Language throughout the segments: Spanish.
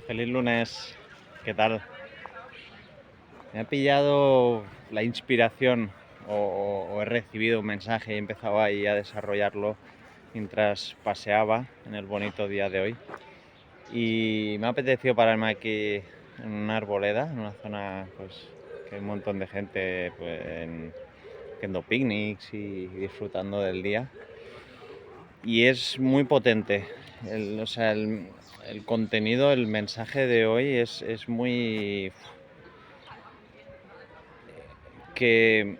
Feliz lunes, ¿qué tal? Me ha pillado la inspiración o he recibido un mensaje y he empezado ahí a desarrollarlo mientras paseaba en el bonito día de hoy. Y me ha apetecido pararme aquí en una arboleda, en una zona pues que hay un montón de gente haciendo picnics y disfrutando del día. Y es muy potente. El contenido, el mensaje de hoy es muy que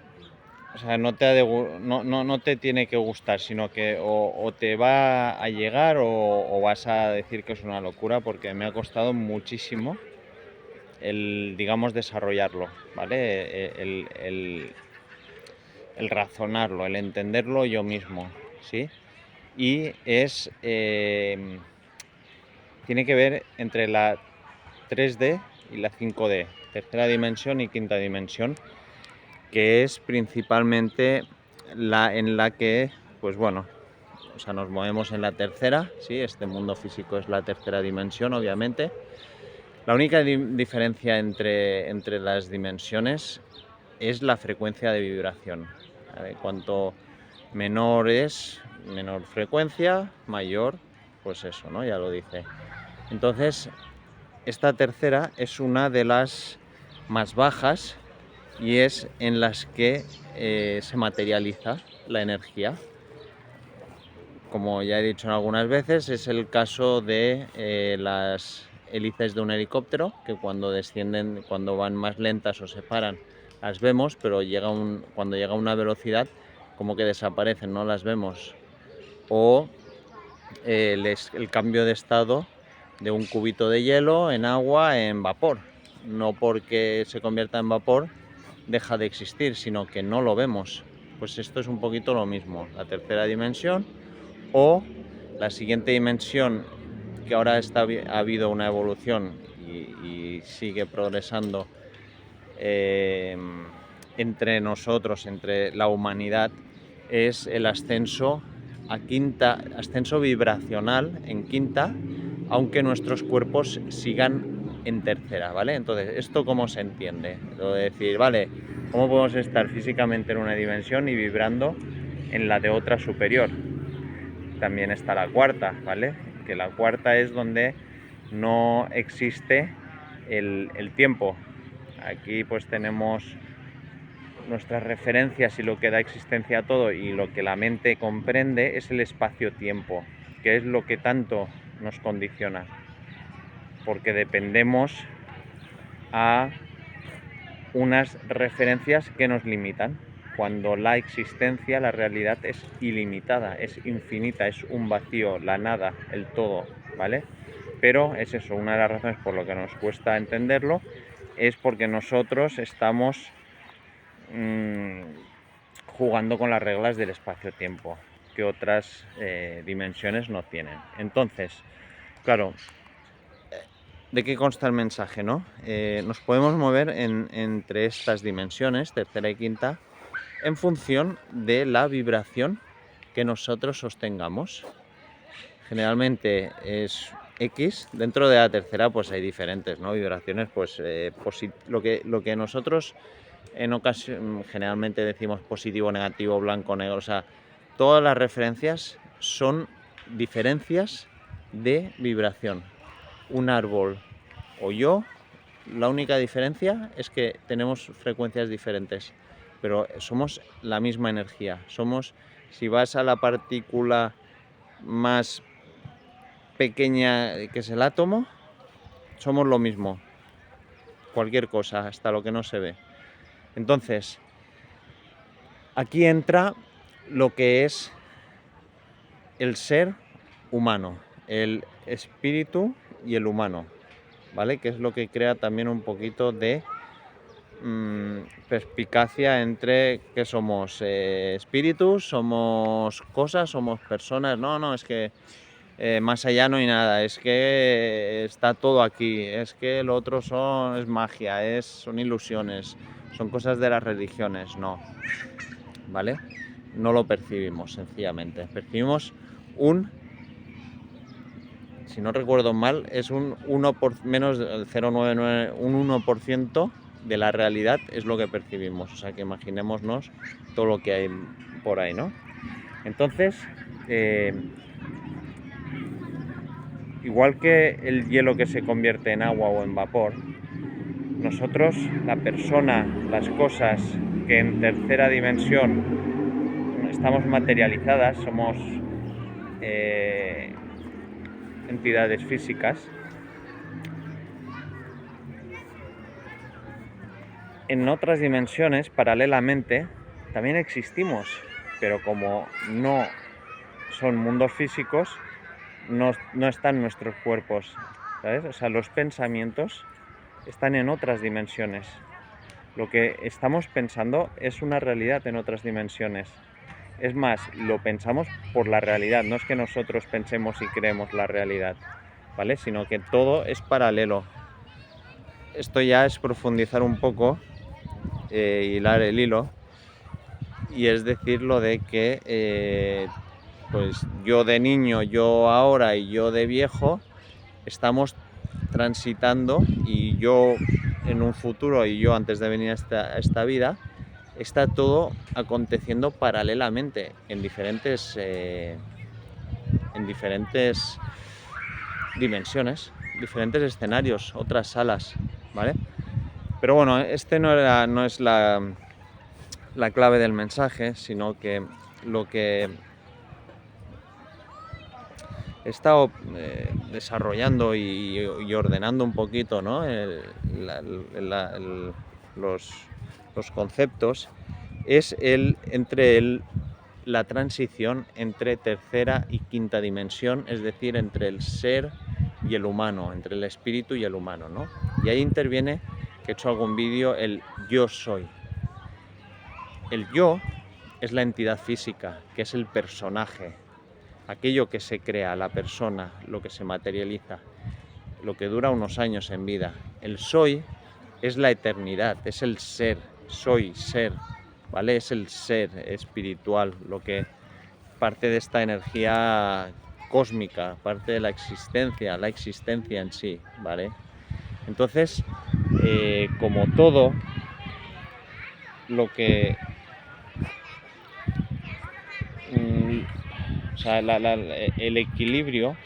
no te, no te tiene que gustar, sino que o te va a llegar o vas a decir que es una locura, porque me ha costado muchísimo el, digamos, desarrollarlo, ¿vale? El razonarlo, el entenderlo yo mismo, ¿sí? Y tiene que ver entre la 3D y la 5D, tercera dimensión y quinta dimensión, que es principalmente en la que, pues bueno, nos movemos en la tercera, ¿sí? Este mundo físico es la tercera dimensión, obviamente. La única diferencia entre las dimensiones es la frecuencia de vibración. ¿Vale? Cuanto menor es, menor frecuencia, mayor, pues eso, ¿no? Ya lo dice. Entonces, esta tercera es una de las más bajas y es en las que se materializa la energía. Como ya he dicho algunas veces, es el caso de las hélices de un helicóptero, que cuando descienden, cuando van más lentas o se paran, las vemos, pero cuando llega a una velocidad, como que desaparecen, no las vemos. O el cambio de estado de un cubito de hielo en agua en vapor. No porque se convierta en vapor deja de existir, sino que no lo vemos. Pues esto es un poquito lo mismo, la tercera dimensión o la siguiente dimensión, que ahora ha habido una evolución y sigue progresando entre nosotros, entre la humanidad, es el ascenso a quinta, ascenso vibracional en quinta, aunque nuestros cuerpos sigan en tercera, ¿vale? Entonces, ¿esto cómo se entiende? Lo de decir, vale, ¿cómo podemos estar físicamente en una dimensión y vibrando en la de otra superior? También está la cuarta, ¿vale? Que la cuarta es donde no existe el tiempo. Aquí pues tenemos nuestras referencias y lo que da existencia a todo y lo que la mente comprende es el espacio-tiempo, que es lo que tanto nos condiciona, porque dependemos a unas referencias que nos limitan, cuando la existencia, la realidad es ilimitada, es infinita, es un vacío, la nada, el todo, ¿vale? Pero es eso, una de las razones por lo que nos cuesta entenderlo es porque nosotros estamos jugando con las reglas del espacio-tiempo que otras dimensiones no tienen. Entonces, claro, ¿de qué consta el mensaje, no? Nos podemos mover entre estas dimensiones, tercera y quinta, en función de la vibración que nosotros sostengamos. Generalmente es X. Dentro de la tercera pues hay diferentes, ¿no? Vibraciones, pues lo que nosotros en ocasión generalmente decimos positivo, negativo, blanco, negro, o sea, todas las referencias son diferencias de vibración. Un árbol o yo, la única diferencia es que tenemos frecuencias diferentes, pero somos la misma energía. Si vas a la partícula más pequeña que es el átomo, somos lo mismo. Cualquier cosa, hasta lo que no se ve. Entonces, aquí entra lo que es el ser humano, el espíritu y el humano, ¿vale? Que es lo que crea también un poquito de perspicacia entre que somos espíritus, somos cosas, somos personas. No, es que más allá no hay nada, es que está todo aquí, es que lo otro es magia, son ilusiones, son cosas de las religiones, no, ¿vale? No lo percibimos, sencillamente. Percibimos un si no recuerdo mal, es un 1 por, menos del 0,99, un 1% de la realidad es lo que percibimos. O sea que imaginémonos todo lo que hay por ahí, ¿no? Entonces, igual que el hielo que se convierte en agua o en vapor, nosotros, la persona, las cosas que en tercera dimensión estamos materializadas, somos entidades físicas, en otras dimensiones, paralelamente, también existimos, pero como no son mundos físicos, no están nuestros cuerpos, ¿sabes? O sea, los pensamientos están en otras dimensiones. Lo que estamos pensando es una realidad en otras dimensiones. Es más, lo pensamos por la realidad, no es que nosotros pensemos y creemos la realidad, ¿vale? Sino que todo es paralelo. Esto ya es profundizar un poco, hilar el hilo, y es decir lo de que pues yo de niño, yo ahora y yo de viejo estamos transitando, y yo en un futuro y yo antes de venir a esta vida, está todo aconteciendo paralelamente en diferentes dimensiones, diferentes escenarios, otras salas, ¿vale? Pero bueno, este no es la clave del mensaje, sino que lo que he estado desarrollando y ordenando un poquito, ¿no? Los conceptos es la transición entre tercera y quinta dimensión, es decir, entre el ser y el humano, entre el espíritu y el humano, ¿no? Y ahí interviene, que he hecho algún vídeo, el yo soy. El yo es la entidad física, que es el personaje, aquello que se crea, la persona, lo que se materializa, lo que dura unos años en vida. El soy es la eternidad, es el ser, soy, ser, ¿vale? Es el ser espiritual, lo que parte de esta energía cósmica, parte de la existencia en sí, ¿vale? Entonces, como todo lo que o sea, el equilibrio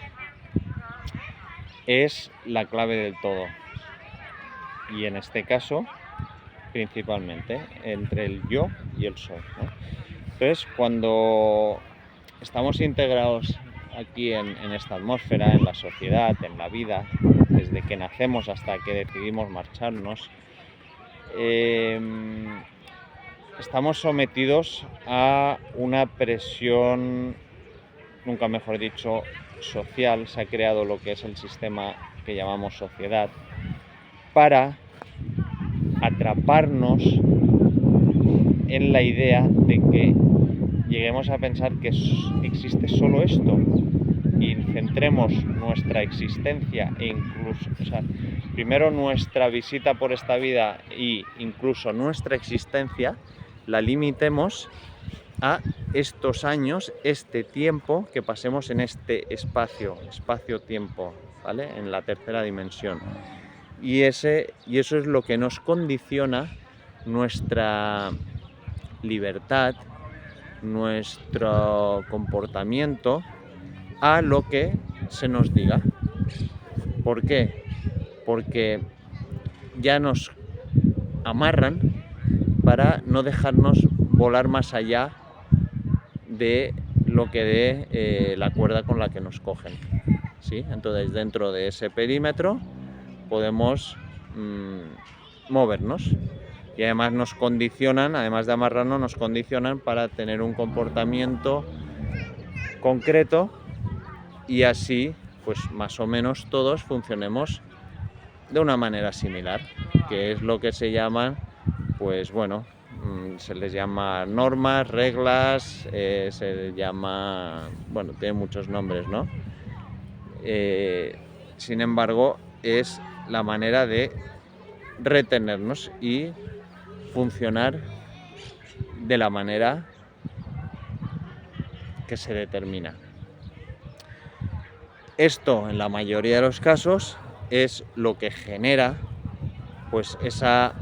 es la clave del todo, y en este caso principalmente entre el yo y el soy, ¿no? Entonces, cuando estamos integrados aquí en esta atmósfera, en la sociedad, en la vida, desde que nacemos hasta que decidimos marcharnos, estamos sometidos a una presión, nunca mejor dicho, social. Se ha creado lo que es el sistema que llamamos sociedad para atraparnos en la idea de que lleguemos a pensar que existe solo esto y centremos nuestra existencia e incluso, o sea, primero nuestra visita por esta vida e incluso nuestra existencia la limitemos a estos años, este tiempo que pasemos en este espacio-tiempo, ¿vale? En la tercera dimensión. Y eso es lo que nos condiciona nuestra libertad, nuestro comportamiento a lo que se nos diga. ¿Por qué? Porque ya nos amarran para no dejarnos volar más allá de lo que dé la cuerda con la que nos cogen, ¿sí? Entonces, dentro de ese perímetro podemos movernos, y además nos condicionan, además de amarrarnos, nos condicionan para tener un comportamiento concreto, y así pues más o menos todos funcionemos de una manera similar, que es lo que se llaman, pues bueno, se les llama normas, reglas, se les llama, bueno, tiene muchos nombres, ¿no? Sin embargo, es la manera de retenernos y funcionar de la manera que se determina. Esto, en la mayoría de los casos, es lo que genera pues esa,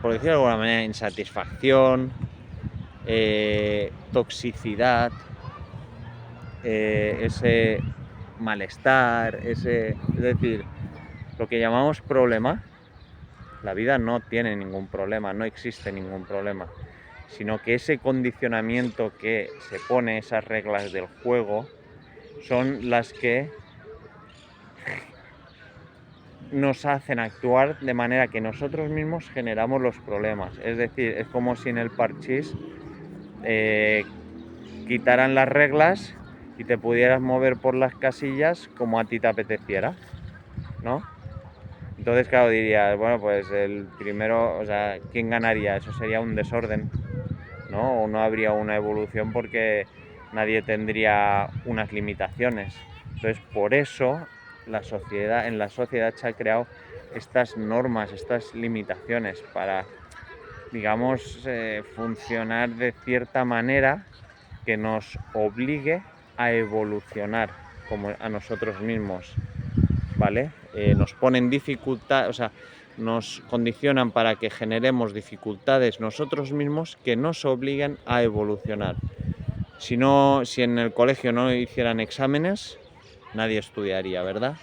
por decirlo de alguna manera, insatisfacción, toxicidad, ese malestar, es decir, lo que llamamos problema. La vida no tiene ningún problema, no existe ningún problema, sino que ese condicionamiento que se pone, esas reglas del juego, son las que nos hacen actuar de manera que nosotros mismos generamos los problemas. Es decir, es como si en el parchís quitaran las reglas y te pudieras mover por las casillas como a ti te apeteciera, ¿no? Entonces, claro, dirías, bueno, pues el primero, o sea, ¿quién ganaría? Eso sería un desorden, ¿no? O no habría una evolución porque nadie tendría unas limitaciones. Entonces, por eso en la sociedad se han creado estas normas, estas limitaciones para, digamos, funcionar de cierta manera que nos obligue a evolucionar como a nosotros mismos, ¿vale? Nos ponen dificultad, o sea, nos condicionan para que generemos dificultades nosotros mismos que nos obliguen a evolucionar. Si en el colegio no hicieran exámenes, nadie estudiaría, ¿verdad?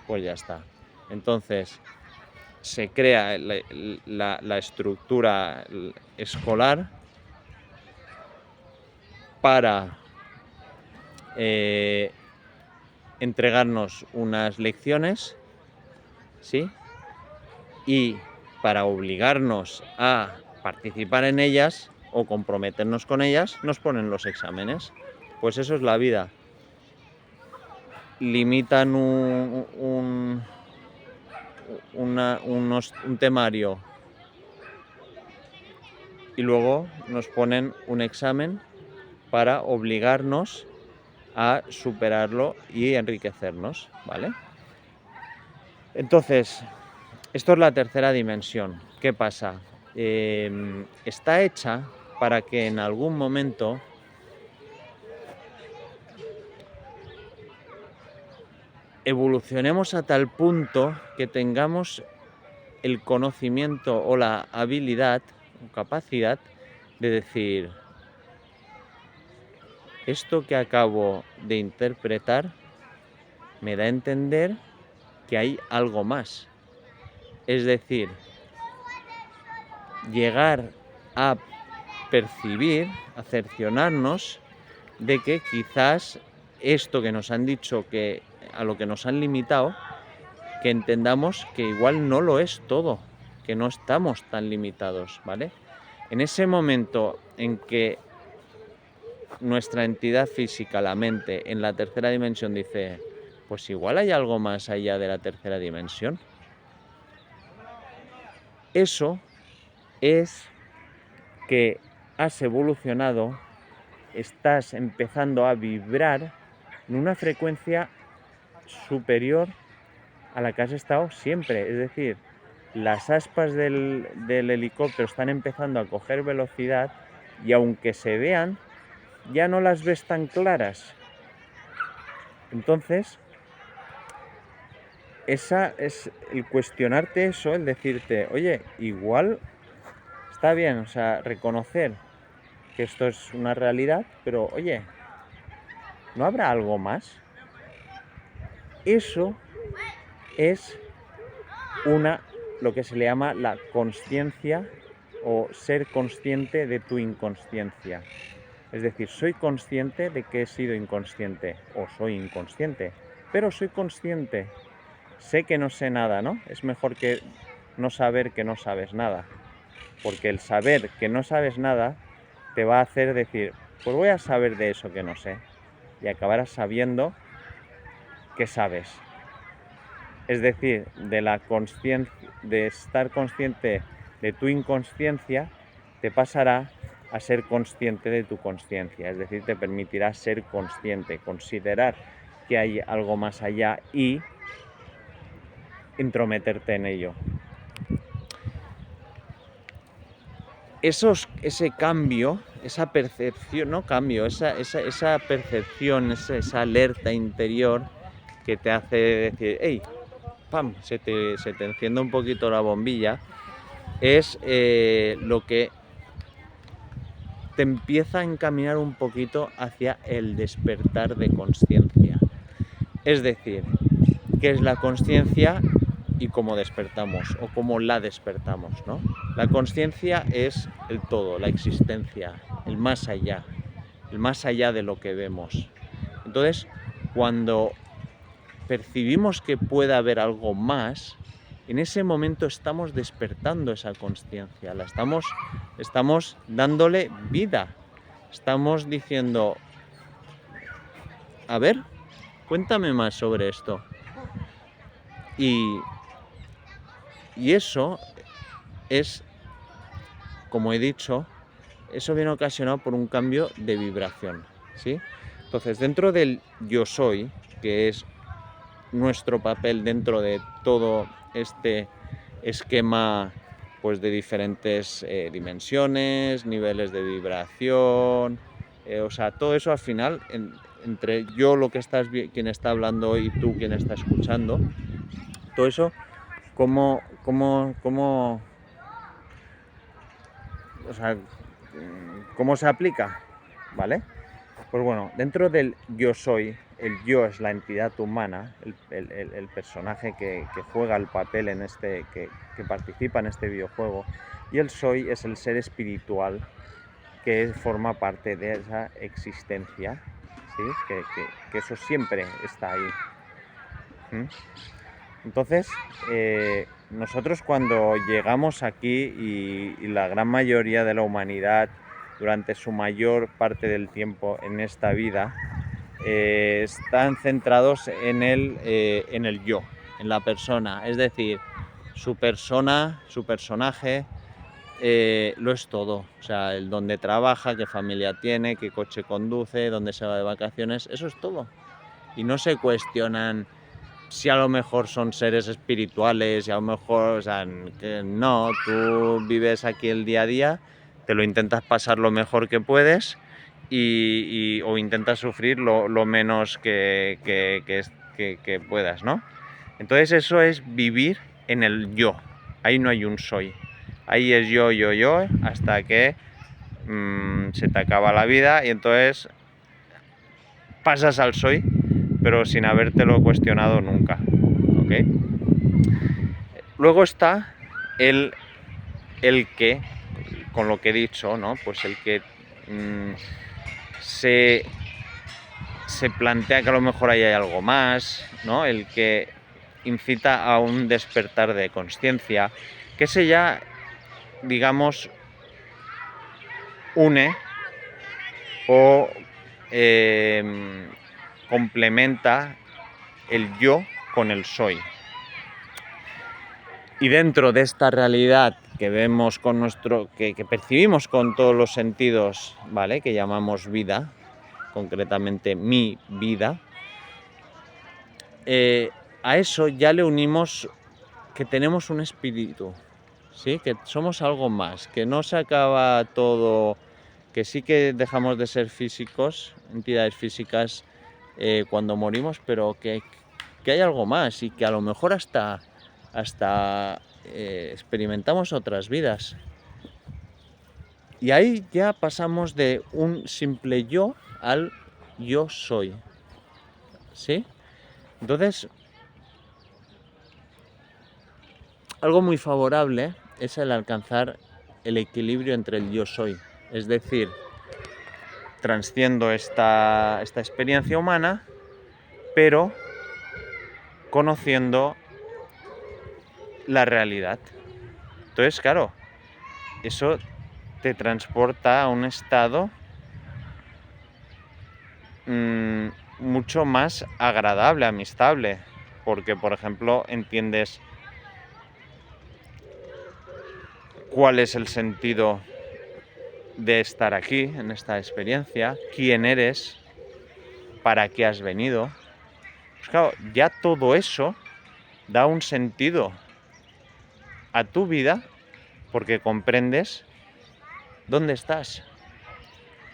Pues ya está. Entonces, se crea la estructura escolar para entregarnos unas lecciones, ¿sí? Y para obligarnos a participar en ellas o comprometernos con ellas, nos ponen los exámenes. Pues eso es la vida. Limitan un temario y luego nos ponen un examen para obligarnos a superarlo y enriquecernos, ¿vale? Entonces, esto es la tercera dimensión. ¿Qué pasa? Está hecha para que en algún momento evolucionemos a tal punto que tengamos el conocimiento o la habilidad o capacidad de decir, esto que acabo de interpretar me da a entender que hay algo más. Es decir, llegar a percibir, a cerciorarnos de que quizás esto que nos han dicho, que a lo que nos han limitado, que entendamos que igual no lo es todo, que no estamos tan limitados, ¿vale? En ese momento en que nuestra entidad física, la mente, en la tercera dimensión dice, pues igual hay algo más allá de la tercera dimensión. Eso es que has evolucionado, estás empezando a vibrar en una frecuencia superior a la que has estado siempre. Es decir, las aspas del helicóptero están empezando a coger velocidad y aunque se vean, ya no las ves tan claras. Entonces, esa es el cuestionarte eso, el decirte, oye, igual está bien, o sea, reconocer que esto es una realidad, pero oye, ¿no habrá algo más? Eso es lo que se le llama la consciencia o ser consciente de tu inconsciencia. Es decir, soy consciente de que he sido inconsciente o soy inconsciente, pero soy consciente. Sé que no sé nada, ¿no? Es mejor que no saber que no sabes nada, porque el saber que no sabes nada te va a hacer decir, pues voy a saber de eso que no sé, y acabarás sabiendo que sabes. Es decir, de estar consciente de tu inconsciencia, te pasará a ser consciente de tu consciencia. Es decir, te permitirá ser consciente, considerar que hay algo más allá y intrometerte en ello. Ese cambio esa percepción, no cambio, esa percepción, esa alerta interior que te hace decir, hey, pam, se te enciende un poquito la bombilla, es lo que te empieza a encaminar un poquito hacia el despertar de consciencia. Es decir, ¿qué es la consciencia y cómo despertamos o cómo la despertamos, ¿no? La consciencia es el todo, la existencia, el más allá de lo que vemos. Entonces, cuando percibimos que puede haber algo más, en ese momento estamos despertando esa consciencia, estamos dándole vida, estamos diciendo, a ver, cuéntame más sobre esto. Y eso es, como he dicho, eso viene ocasionado por un cambio de vibración, ¿sí? Entonces, dentro del yo soy, que es nuestro papel dentro de todo este esquema, pues de diferentes dimensiones, niveles de vibración, o sea, todo eso al final, entre yo, lo que estás, quien está hablando, y tú, quien está escuchando, todo eso, cómo, o sea, ¿cómo se aplica? ¿Vale? Pues bueno, dentro del yo soy, el yo es la entidad humana, el personaje que juega el papel en que participa en este videojuego, y el soy es el ser espiritual que forma parte de esa existencia, ¿sí? Que eso siempre está ahí. Entonces, nosotros cuando llegamos aquí, y la gran mayoría de la humanidad durante su mayor parte del tiempo en esta vida, están centrados en el yo, en la persona, es decir, su personaje lo es todo, o sea, el dónde trabaja, qué familia tiene, qué coche conduce, dónde se va de vacaciones, eso es todo. Y no se cuestionan si a lo mejor son seres espirituales, y a lo mejor, o sea, que no, tú vives aquí el día a día, te lo intentas pasar lo mejor que puedes, o intentas sufrir lo menos que puedas, ¿no? Entonces eso es vivir en el yo, ahí no hay un soy, ahí es yo, hasta que se te acaba la vida y entonces pasas al soy, pero sin habértelo cuestionado nunca, ¿ok? Luego está el que, con lo que he dicho, ¿no? Pues el que se plantea que a lo mejor ahí hay algo más, ¿no? El que incita a un despertar de consciencia, que ese ya, digamos, une o complementa el yo con el soy. Y dentro de esta realidad que vemos con que percibimos con todos los sentidos, ¿vale? Que llamamos vida, concretamente mi vida, a eso ya le unimos que tenemos un espíritu, ¿sí? Que somos algo más, que no se acaba todo, que sí que dejamos de ser físicos, entidades físicas, cuando morimos, pero que hay algo más, y que a lo mejor hasta experimentamos otras vidas. Y ahí ya pasamos de un simple yo al yo soy, ¿sí? Entonces, algo muy favorable es el alcanzar el equilibrio entre el yo soy, es decir, trasciendo esta experiencia humana, pero conociendo la realidad. Entonces, claro, eso te transporta a un estado mucho más agradable, amistable, porque, por ejemplo, entiendes cuál es el sentido de estar aquí, en esta experiencia, quién eres, para qué has venido. Pues claro, ya todo eso da un sentido a tu vida, porque comprendes dónde estás.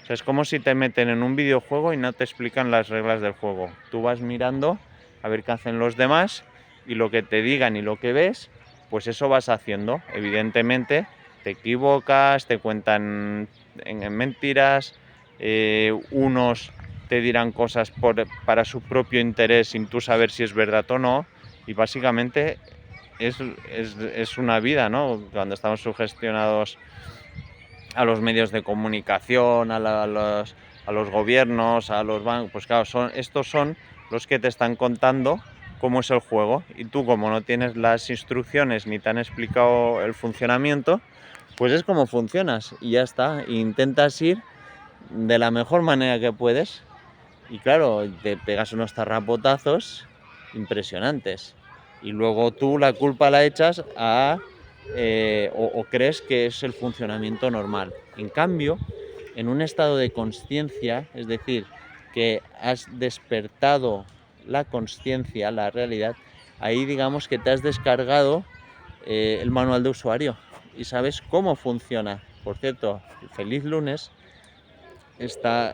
O sea, es como si te meten en un videojuego y no te explican las reglas del juego. Tú vas mirando a ver qué hacen los demás y lo que te digan y lo que ves, pues eso vas haciendo. Evidentemente te equivocas, te cuentan en mentiras, unos te dirán cosas para su propio interés sin tú saber si es verdad o no, y básicamente es una vida, ¿no? Cuando estamos sugestionados a los medios de comunicación, a los gobiernos, a los bancos, pues claro, estos son los que te están contando cómo es el juego, y tú, como no tienes las instrucciones ni te han explicado el funcionamiento, pues es como funcionas y ya está. E intentas ir de la mejor manera que puedes y claro, te pegas unos zarrapotazos impresionantes y luego tú la culpa la echas o crees que es el funcionamiento normal. En cambio, en un estado de consciencia, es decir, que has despertado la consciencia, la realidad, ahí digamos que te has descargado el manual de usuario y sabes cómo funciona. Por cierto, feliz lunes está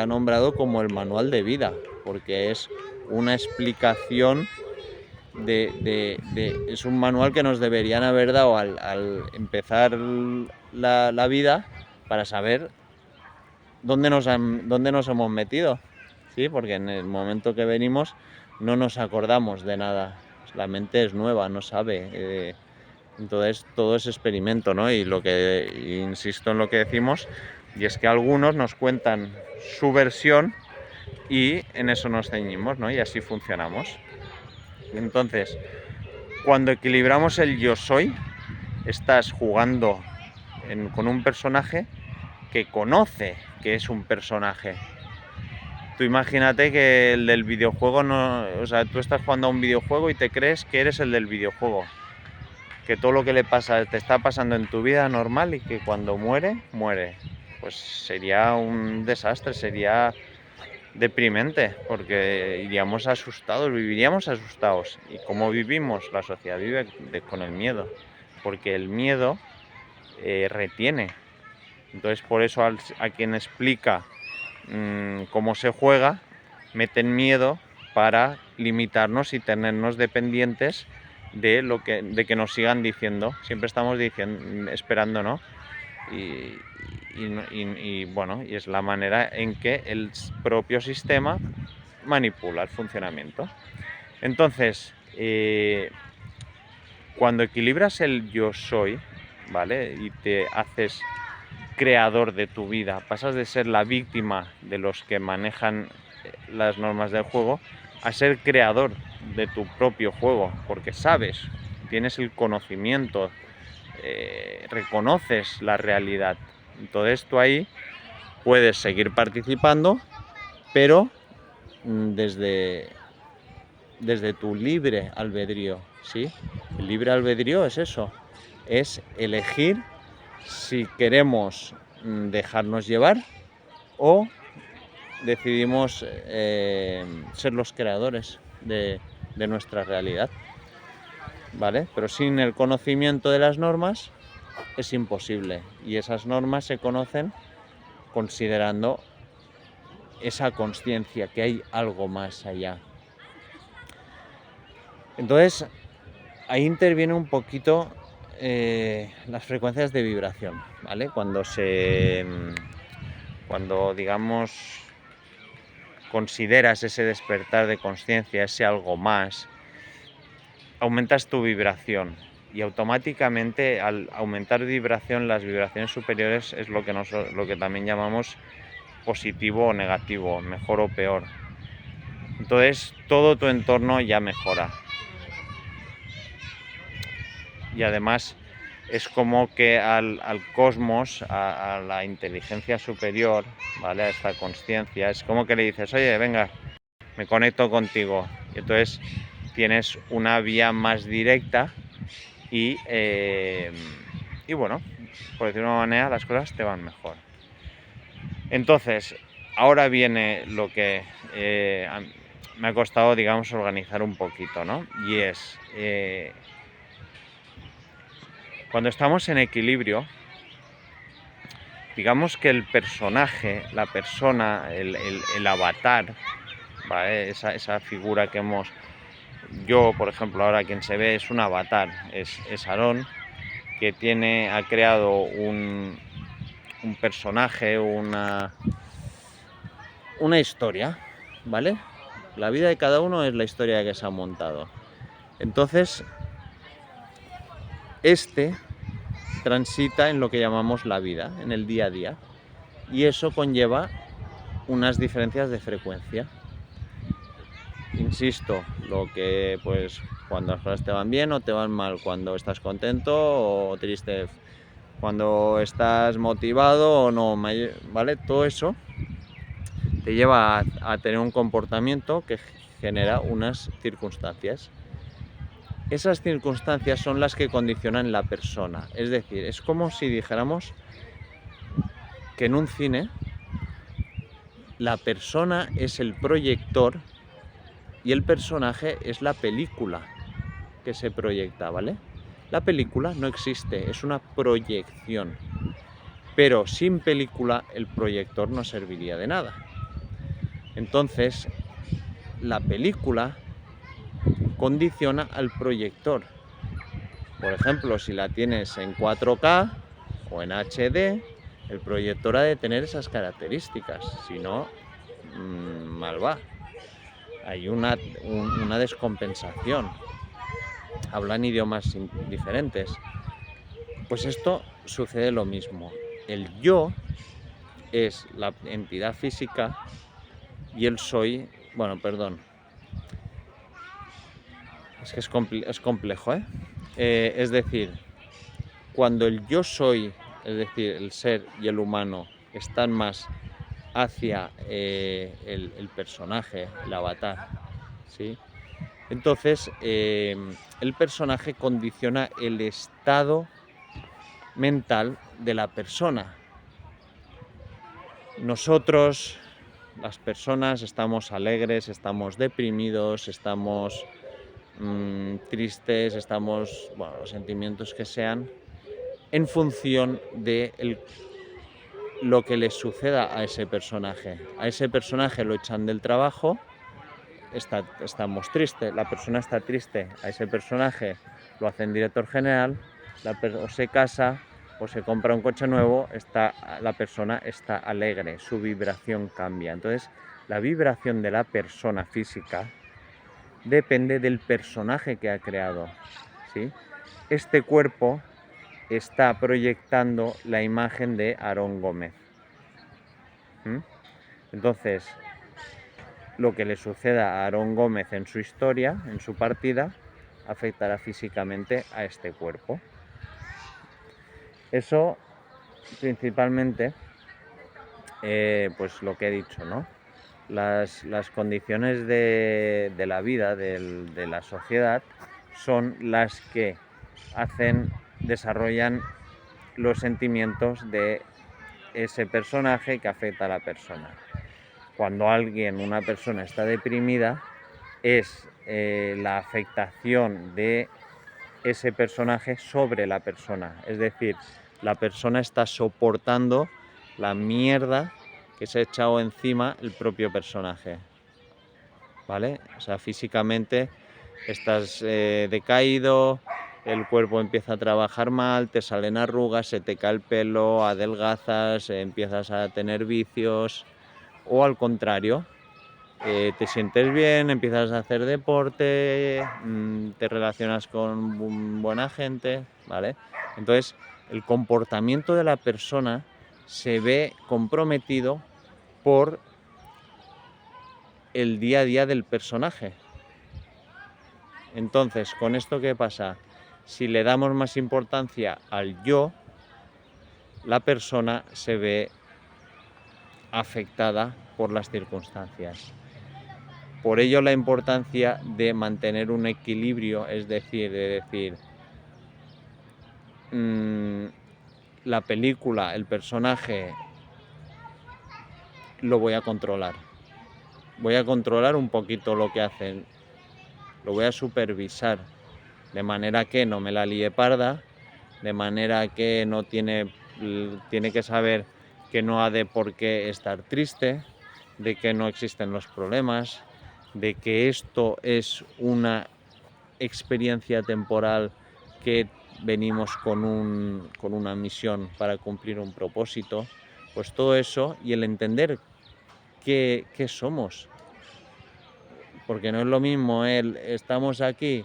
nombrado como el manual de vida, porque es una explicación es un manual que nos deberían haber dado al empezar la vida para saber dónde nos hemos metido, ¿sí? Porque en el momento que venimos no nos acordamos de nada, la mente es nueva, no sabe. Entonces todo es experimento, ¿no? Y lo que insisto en lo que decimos, y es que algunos nos cuentan su versión y en eso nos ceñimos, ¿no? Y así funcionamos. Entonces, cuando equilibramos el yo soy, estás jugando con un personaje que conoce que es un personaje. Tú imagínate que el del videojuego no, o sea, tú estás jugando a un videojuego y te crees que eres el del videojuego, que todo lo que le pasa te está pasando en tu vida normal y que cuando muere, muere. Pues sería un desastre, sería deprimente, porque iríamos asustados, viviríamos asustados. ¿Y cómo vivimos? La sociedad vive con el miedo, porque el miedo retiene. Entonces, por eso a quien explica cómo se juega, meten miedo para limitarnos y tenernos dependientes de que nos sigan diciendo. Siempre estamos esperando, ¿no? Y bueno, y es la manera en que el propio sistema manipula el funcionamiento. Entonces, cuando equilibras el yo soy, ¿vale? Y te haces creador de tu vida, pasas de ser la víctima de los que manejan las normas del juego a ser creador de tu propio juego, porque sabes, tienes el conocimiento, reconoces la realidad. Entonces tú ahí puedes seguir participando, pero desde tu libre albedrío, ¿sí? El libre albedrío es eso, es elegir si queremos dejarnos llevar o decidimos ser los creadores de nuestra realidad, ¿vale? Pero sin el conocimiento de las normas es imposible, y esas normas se conocen considerando esa consciencia, que hay algo más allá. Entonces, ahí interviene un poquito las frecuencias de vibración, ¿vale? Cuando digamos consideras ese despertar de consciencia, ese algo más, aumentas tu vibración y automáticamente al aumentar vibración, las vibraciones superiores es lo que también llamamos positivo o negativo, mejor o peor. Entonces todo tu entorno ya mejora. Y además es como que al cosmos, a la inteligencia superior, ¿vale? A esta consciencia, es como que le dices, oye, venga, me conecto contigo. Y entonces tienes una vía más directa y bueno, por decirlo de una manera, las cosas te van mejor. Entonces, ahora viene lo que me ha costado, digamos, organizar un poquito, ¿no? Y es, cuando estamos en equilibrio, digamos que el personaje, la persona, el avatar, ¿vale? Esa figura que hemos... Yo, por ejemplo, ahora quien se ve es un avatar, es Aarón, que ha creado un personaje, una historia, ¿vale? La vida de cada uno es la historia que se ha montado. Entonces, transita en lo que llamamos la vida, en el día a día, y eso conlleva unas diferencias de frecuencia. Insisto, lo que pues cuando las cosas te van bien o te van mal, cuando estás contento o triste, cuando estás motivado o no, ¿vale? Todo eso te lleva a tener un comportamiento que genera unas circunstancias. Esas circunstancias son las que condicionan la persona. Es decir, es como si dijéramos que en un cine la persona es el proyector y el personaje es la película que se proyecta, ¿vale? La película no existe, es una proyección. Pero sin película el proyector no serviría de nada. Entonces, la película condiciona al proyector. Por ejemplo, si la tienes en 4K o en HD, el proyector ha de tener esas características, si no, mal va. Hay una descompensación. Hablan idiomas diferentes. Pues esto sucede lo mismo. El yo es la entidad física y el soy, bueno, perdón, es que es complejo, ¿eh? Es decir, cuando el yo soy, es decir, el ser y el humano están más hacia el personaje, el avatar, ¿sí? Entonces, el personaje condiciona el estado mental de la persona. Nosotros, las personas, estamos alegres, estamos deprimidos, estamos tristes, estamos, bueno, los sentimientos que sean, en función de lo que le suceda a ese personaje. A ese personaje lo echan del trabajo, estamos tristes, la persona está triste, a ese personaje lo hacen director general, o se casa o se compra un coche nuevo, la persona está alegre, su vibración cambia. Entonces, la vibración de la persona física depende del personaje que ha creado, ¿sí? Este cuerpo está proyectando la imagen de Aarón Gómez. Entonces, lo que le suceda a Aarón Gómez en su historia, en su partida, afectará físicamente a este cuerpo. Eso principalmente, pues lo que he dicho, ¿no? Las condiciones de la vida, de la sociedad, son las que desarrollan los sentimientos de ese personaje que afecta a la persona. Cuando una persona está deprimida, es la afectación de ese personaje sobre la persona. Es decir, la persona está soportando la mierda que se ha echado encima el propio personaje, ¿vale? O sea, físicamente estás decaído, el cuerpo empieza a trabajar mal, te salen arrugas, se te cae el pelo, adelgazas, empiezas a tener vicios, o al contrario, te sientes bien, empiezas a hacer deporte, te relacionas con buena gente, ¿vale? Entonces, el comportamiento de la persona se ve comprometido por el día a día del personaje. Entonces, ¿con esto qué pasa? Si le damos más importancia al yo, la persona se ve afectada por las circunstancias. Por ello la importancia de mantener un equilibrio, es decir, la película, el personaje, lo voy a controlar. Voy a controlar un poquito lo que hacen, lo voy a supervisar, de manera que no me la líe parda, de manera que no tiene que saber que no ha de por qué estar triste, de que no existen los problemas, de que esto es una experiencia temporal que venimos con una misión para cumplir un propósito, pues todo eso y el entender qué somos, porque no es lo mismo estamos aquí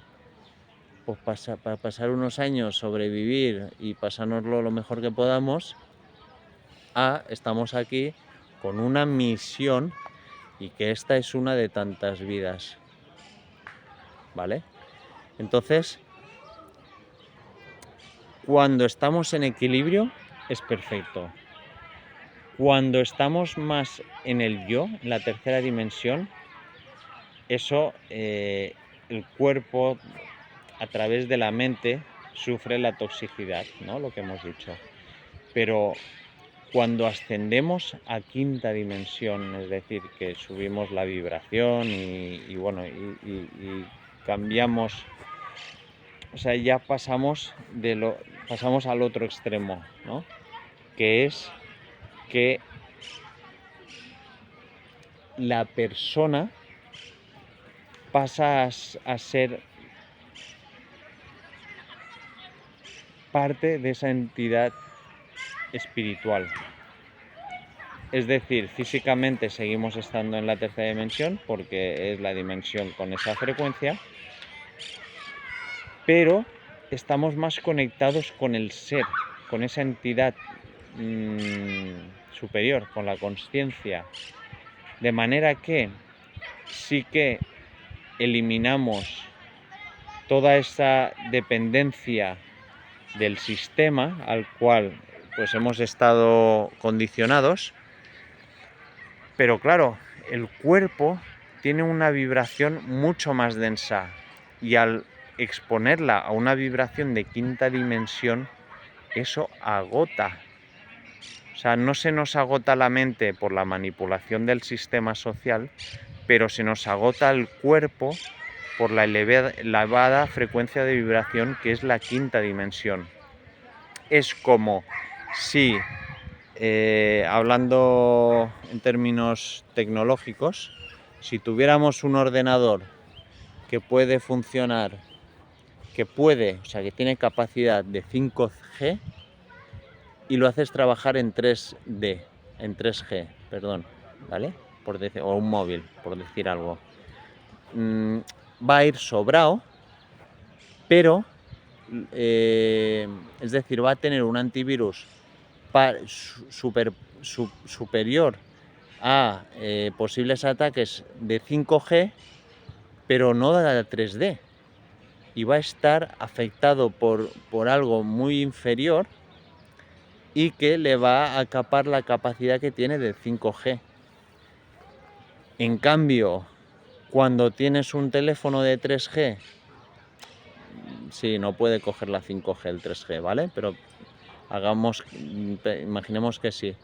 pues para pasar unos años, sobrevivir y pasárnoslo lo mejor que podamos, estamos aquí con una misión y que esta es una de tantas vidas, ¿vale? Entonces, cuando estamos en equilibrio es perfecto. Cuando estamos más en el yo, en la tercera dimensión, eso, el cuerpo a través de la mente sufre la toxicidad, ¿no? Lo que hemos dicho. Pero cuando ascendemos a quinta dimensión, es decir, que subimos la vibración y cambiamos, o sea, ya pasamos al otro extremo, ¿no? Que es que la persona pasa a ser parte de esa entidad espiritual. Es decir, físicamente seguimos estando en la tercera dimensión porque es la dimensión con esa frecuencia, pero estamos más conectados con el ser, con esa entidad superior, con la consciencia, de manera que sí que eliminamos toda esa dependencia del sistema al cual pues hemos estado condicionados, pero claro, el cuerpo tiene una vibración mucho más densa y al exponerla a una vibración de quinta dimensión, eso agota. O sea, no se nos agota la mente por la manipulación del sistema social, pero se nos agota el cuerpo por la elevada frecuencia de vibración que es la quinta dimensión. Es como si, hablando en términos tecnológicos, si tuviéramos un ordenador que puede funcionar, o sea, que tiene capacidad de 5G y lo haces trabajar en 3D, en 3G, perdón, ¿vale? O un móvil, por decir algo. Va a ir sobrado, pero, es decir, va a tener un antivirus superior a posibles ataques de 5G, pero no de 3D. Y va a estar afectado por algo muy inferior y que le va a capar la capacidad que tiene de 5G. En cambio, cuando tienes un teléfono de 3G, sí, no puede coger la 5G, el 3G, ¿vale? Pero imaginemos que sí,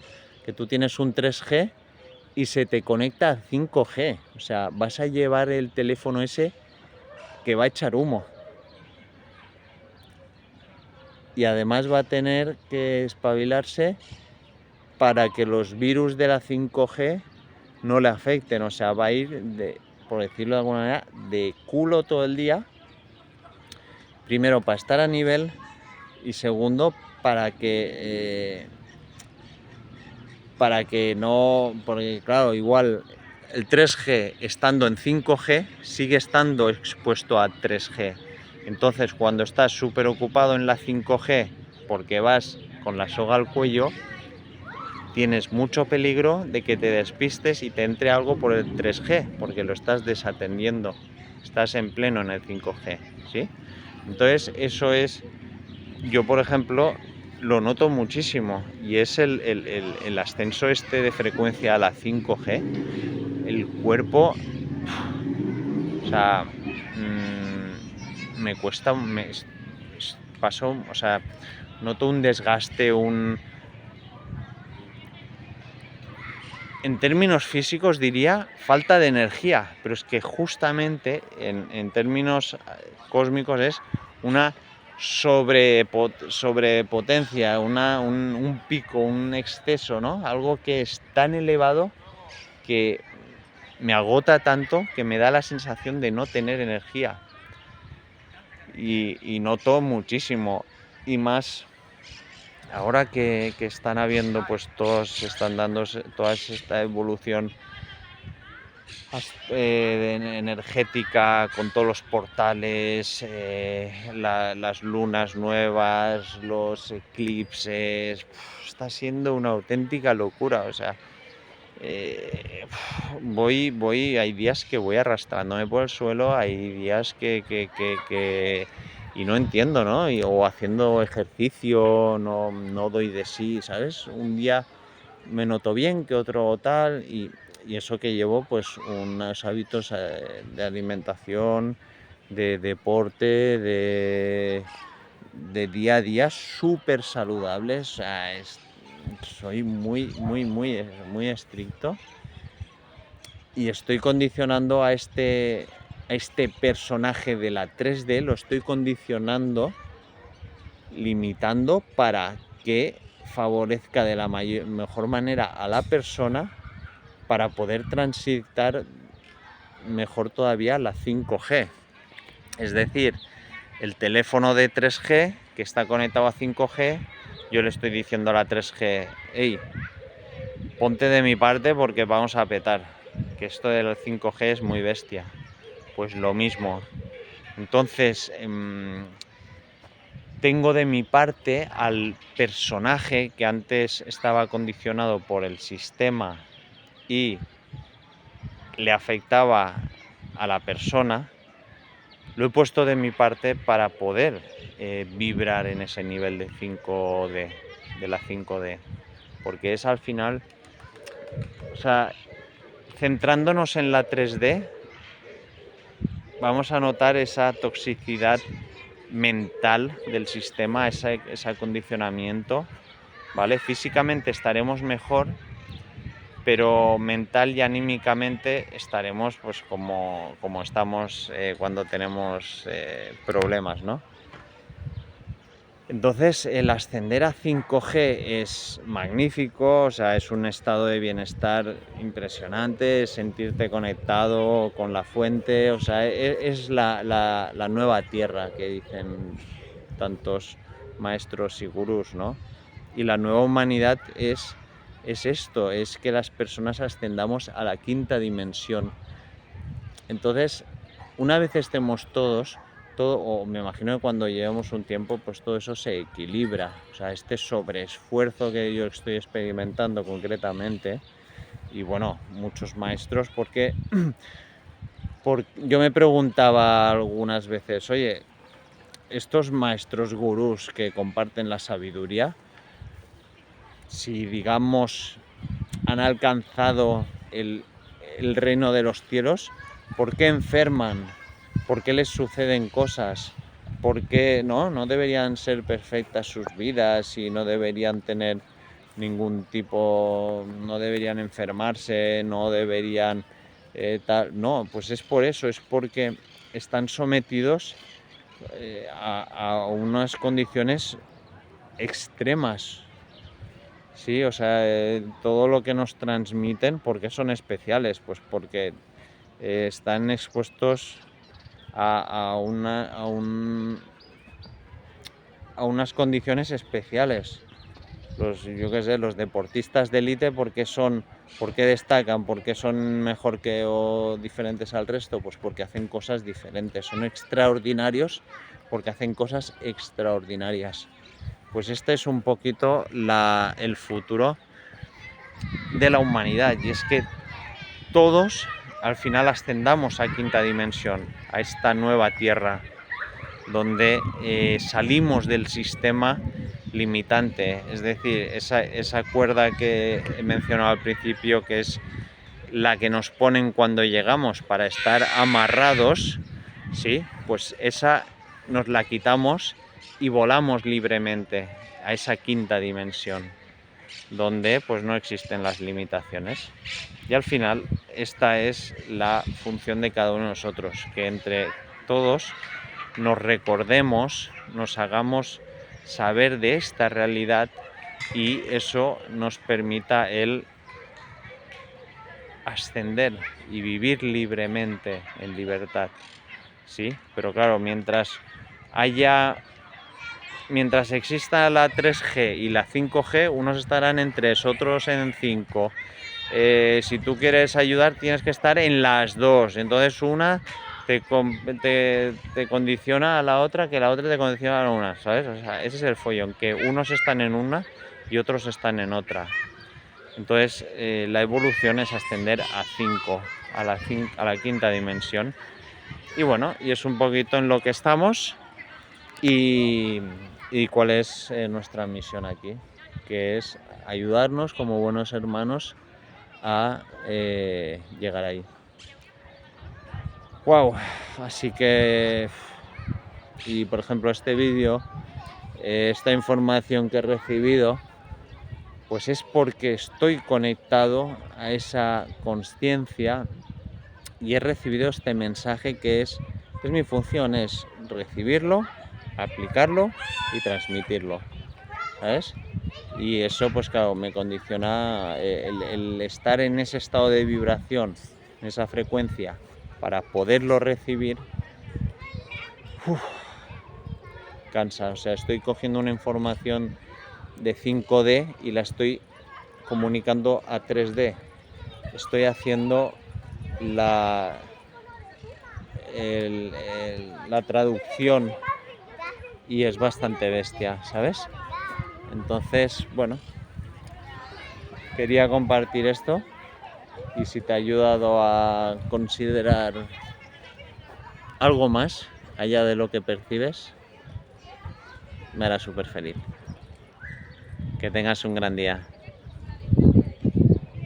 que tú tienes un 3G y se te conecta a 5G, o sea, vas a llevar el teléfono ese que va a echar humo. Y además va a tener que espabilarse para que los virus de la 5G no le afecten, o sea, va a ir, por decirlo de alguna manera, de culo todo el día. Primero, para estar a nivel, y segundo, para que no, porque claro, igual el 3G estando en 5G sigue estando expuesto a 3G. Entonces, cuando estás súper ocupado en la 5G porque vas con la soga al cuello, tienes mucho peligro de que te despistes y te entre algo por el 3G, porque lo estás desatendiendo, estás en pleno en el 5G, ¿sí? Entonces, eso es, yo por ejemplo, lo noto muchísimo, y es el ascenso de frecuencia a la 5G, el cuerpo, o sea, me cuesta, o sea, noto un desgaste, en términos físicos diría falta de energía, pero es que justamente en términos cósmicos es una sobrepotencia, un pico, un exceso, ¿no? Algo que es tan elevado que me agota tanto que me da la sensación de no tener energía. Y noto muchísimo. Y más ahora que están habiendo, pues todos están dándose toda esta evolución energética con todos los portales, las lunas nuevas, los eclipses. Está siendo una auténtica locura. O sea, hay días que voy arrastrándome por el suelo, hay días que y no entiendo, ¿no? O haciendo ejercicio, no doy de sí, ¿sabes? Un día me noto bien, que otro tal, y eso que llevo pues unos hábitos de alimentación, de deporte, de día a día súper saludables. O sea, soy muy estricto y estoy condicionando a este personaje de la 3D, lo estoy condicionando, limitando para que favorezca de la mejor manera a la persona para poder transitar mejor todavía la 5G. Es decir, el teléfono de 3G que está conectado a 5G, yo le estoy diciendo a la 3G, hey, ponte de mi parte porque vamos a petar, que esto del 5G es muy bestia. Pues lo mismo. Entonces, tengo de mi parte al personaje que antes estaba condicionado por el sistema y le afectaba a la persona, lo he puesto de mi parte para poder vibrar en ese nivel de 5D, de la 5D, porque es al final, o sea, centrándonos en la 3D, vamos a notar esa toxicidad mental del sistema, ese acondicionamiento, ¿vale? Físicamente estaremos mejor, pero mental y anímicamente estaremos pues como estamos cuando tenemos problemas, ¿no? Entonces, el ascender a 5G es magnífico, o sea, es un estado de bienestar impresionante, sentirte conectado con la fuente, o sea, es la nueva tierra que dicen tantos maestros y gurús, ¿no? Y la nueva humanidad es esto, es que las personas ascendamos a la 5ª dimensión. Entonces, una vez estemos todos, o me imagino que cuando llevemos un tiempo, pues todo eso se equilibra. O sea, este sobreesfuerzo que yo estoy experimentando concretamente, y bueno, muchos maestros, porque yo me preguntaba algunas veces, oye, estos maestros gurús que comparten la sabiduría, si digamos han alcanzado el reino de los cielos, ¿por qué enferman? ¿Por qué les suceden cosas? ¿Por qué no deberían ser perfectas sus vidas y no deberían tener ningún tipo, no deberían enfermarse, no deberían tal? No, pues es por eso, es porque están sometidos a unas condiciones extremas. Sí, o sea, todo lo que nos transmiten, ¿por qué son especiales? Pues porque están expuestos a unas condiciones especiales. Yo qué sé, los deportistas de élite, ¿por qué destacan? ¿Por qué son mejor o diferentes al resto? Pues porque hacen cosas diferentes, son extraordinarios porque hacen cosas extraordinarias. Pues este es un poquito el futuro de la humanidad, y es que todos al final ascendamos a 5ª dimensión, a esta nueva tierra, donde salimos del sistema limitante, es decir, esa cuerda que he mencionado al principio, que es la que nos ponen cuando llegamos para estar amarrados, ¿sí? Pues esa nos la quitamos y volamos libremente a esa 5ª dimensión, donde pues no existen las limitaciones. Y al final esta es la función de cada uno de nosotros, que entre todos nos recordemos, nos hagamos saber de esta realidad y eso nos permita el ascender y vivir libremente en libertad. Sí, pero claro, mientras exista la 3G y la 5G, unos estarán en 3, otros en 5. Si tú quieres ayudar, tienes que estar en las dos. Entonces una te condiciona a la otra, que la otra te condiciona a la una, ¿sabes? O sea, ese es el follón, que unos están en una y otros están en otra. Entonces la evolución es ascender a 5, a la quinta dimensión. Y bueno, y es un poquito en lo que estamos y cuál es nuestra misión aquí, que es ayudarnos como buenos hermanos a llegar ahí. Wow, así que, y por ejemplo este vídeo, esta información que he recibido, pues es porque estoy conectado a esa consciencia y he recibido este mensaje que es mi función, es recibirlo, aplicarlo y transmitirlo, ¿sabes? Y eso pues claro, me condiciona el estar en ese estado de vibración, en esa frecuencia, para poderlo recibir. Cansa, o sea, estoy cogiendo una información de 5D y la estoy comunicando a 3D. Estoy haciendo la traducción y es bastante bestia, ¿sabes? Entonces, bueno, quería compartir esto y si te ha ayudado a considerar algo más allá de lo que percibes, me hará súper feliz. Que tengas un gran día.